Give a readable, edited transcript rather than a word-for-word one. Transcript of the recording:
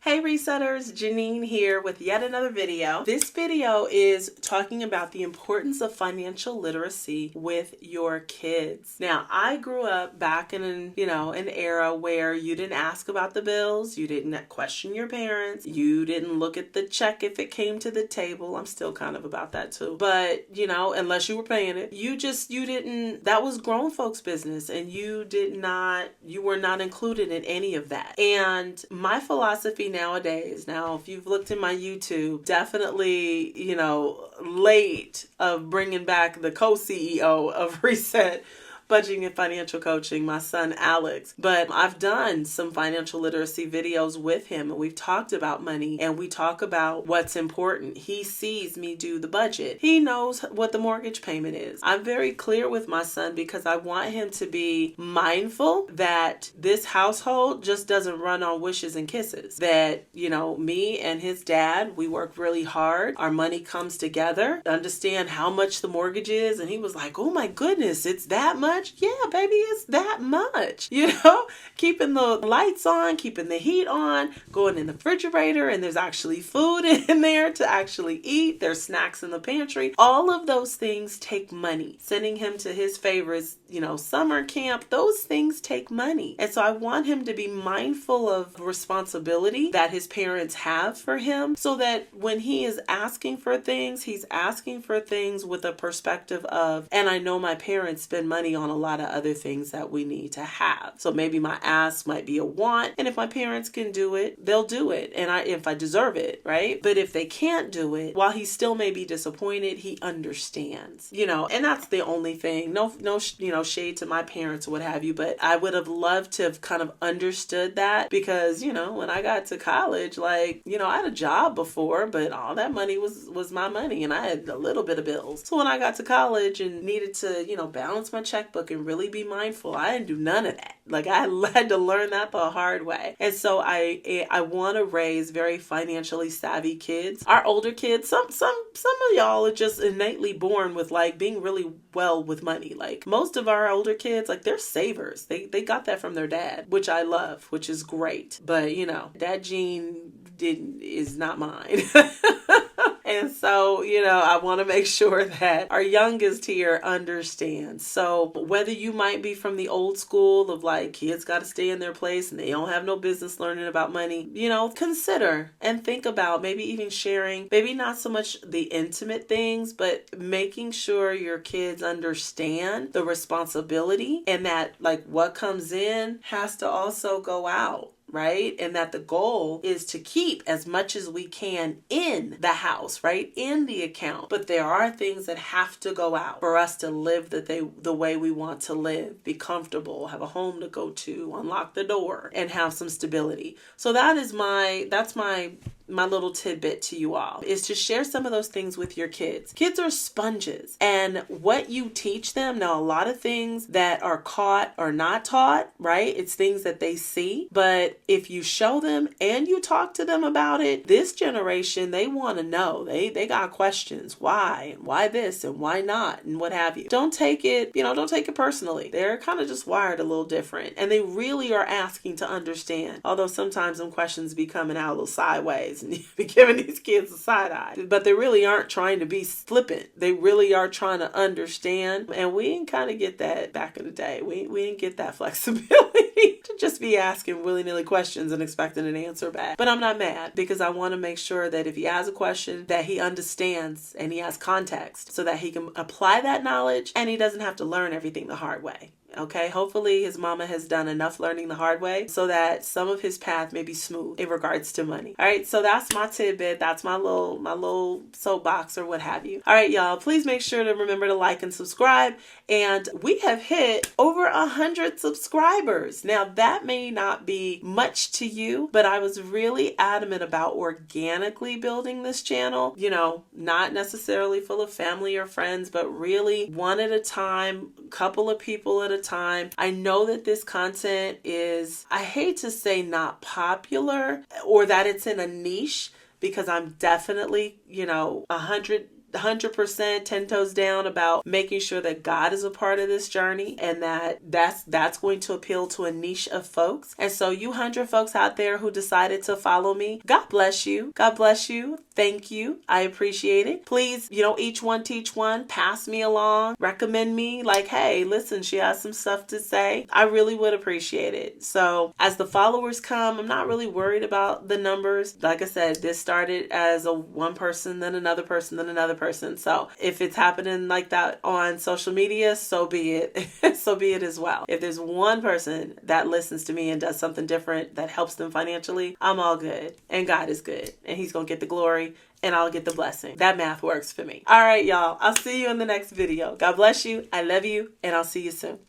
Hey Resetters, Janine here with yet another video. This video is talking about the importance of financial literacy with your kids. Now, I grew up back in an era where you didn't ask about the bills, you didn't question your parents, you didn't look at the check if it came to the table. I'm still kind of about that too. But, unless you were paying it, that was grown folks' business and you were not included in any of that. And my philosophy nowadays, if you've looked in my YouTube, definitely, late of bringing back the co-CEO of Reset Budgeting and Financial Coaching, my son Alex. But I've done some financial literacy videos with him and we've talked about money and we talk about what's important. He sees me do the budget. He knows what the mortgage payment is. I'm very clear with my son because I want him to be mindful that this household just doesn't run on wishes and kisses. That, me and his dad, we work really hard. Our money comes together. Understand how much the mortgage is. And he was like, oh my goodness, it's that much? Yeah, baby, it's that much. Keeping the lights on, keeping the heat on, going in the refrigerator, and there's actually food in there to actually eat. There's snacks in the pantry. All of those things take money. Sending him to his favorites, summer camp, those things take money. And so I want him to be mindful of responsibility that his parents have for him so that when he is asking for things, he's asking for things with a perspective of, and I know my parents spend money on a lot of other things that we need to have. So maybe my ask might be a want, and if my parents can do it, they'll do it. And if I deserve it, right? But if they can't do it, while he still may be disappointed, he understands, and that's the only thing. No, shade to my parents or what have you, but I would have loved to have kind of understood that because, when I got to college, I had a job before, but all that money was my money and I had a little bit of bills. So when I got to college and needed to, balance my checkbook and really be mindful, I didn't do none of that. I had to learn that the hard way. And so I want to raise very financially savvy kids. Our older kids, some of y'all are just innately born with being really well with money. Most of our older kids, they're savers. They got that from their dad, which I love, which is great. But that gene is not mine. And so, I want to make sure that our youngest here understands. So whether you might be from the old school of kids got to stay in their place and they don't have no business learning about money, consider and think about maybe even sharing, maybe not so much the intimate things, but making sure your kids understand the responsibility and that what comes in has to also go out. Right? And that the goal is to keep as much as we can in the house, right? In the account. But there are things that have to go out for us to live the way we want to live, be comfortable, have a home to go to, unlock the door, and have some stability. So that's my little tidbit to you all is to share some of those things with your kids. Kids are sponges, and what you teach them, now a lot of things that are caught are not taught, right? It's things that they see, but if you show them and you talk to them about it, this generation, they want to know. They got questions. Why? And why this? And why not? And what have you. Don't take it personally. They're kind of just wired a little different, and they really are asking to understand. Although sometimes them questions be coming out a little sideways and you be giving these kids a side eye. But they really aren't trying to be flippant. They really are trying to understand. And we didn't kind of get that back in the day. We didn't get that flexibility to just be asking willy-nilly questions and expecting an answer back. But I'm not mad because I want to make sure that if he has a question that he understands and he has context so that he can apply that knowledge and he doesn't have to learn everything the hard way. Okay, hopefully his mama has done enough learning the hard way so that some of his path may be smooth in regards to money. All right, so that's my tidbit. That's my little soapbox or what have you. All right, y'all, please make sure to remember to like and subscribe. And we have hit over 100 subscribers. Now, that may not be much to you, but I was really adamant about organically building this channel, not necessarily full of family or friends, but really one at a time, couple of people at a time. I know that this content is, I hate to say not popular or that it's in a niche because I'm definitely, 100 100% 10 toes down about making sure that God is a part of this journey, and that's going to appeal to a niche of folks. And so you 100 folks out there who decided to follow me, God bless you. God bless you. Thank you. I appreciate it. Please, each one teach one. Pass me along. Recommend me. Like, hey, listen, she has some stuff to say. I really would appreciate it. So as the followers come, I'm not really worried about the numbers. Like I said, this started as a one person, then another person, then another person. So if it's happening like that on social media, so be it. So be it as well. If there's one person that listens to me and does something different that helps them financially, I'm all good. And God is good. And He's going to get the glory, and I'll get the blessing. That math works for me. All right, y'all. I'll see you in the next video. God bless you. I love you, and I'll see you soon.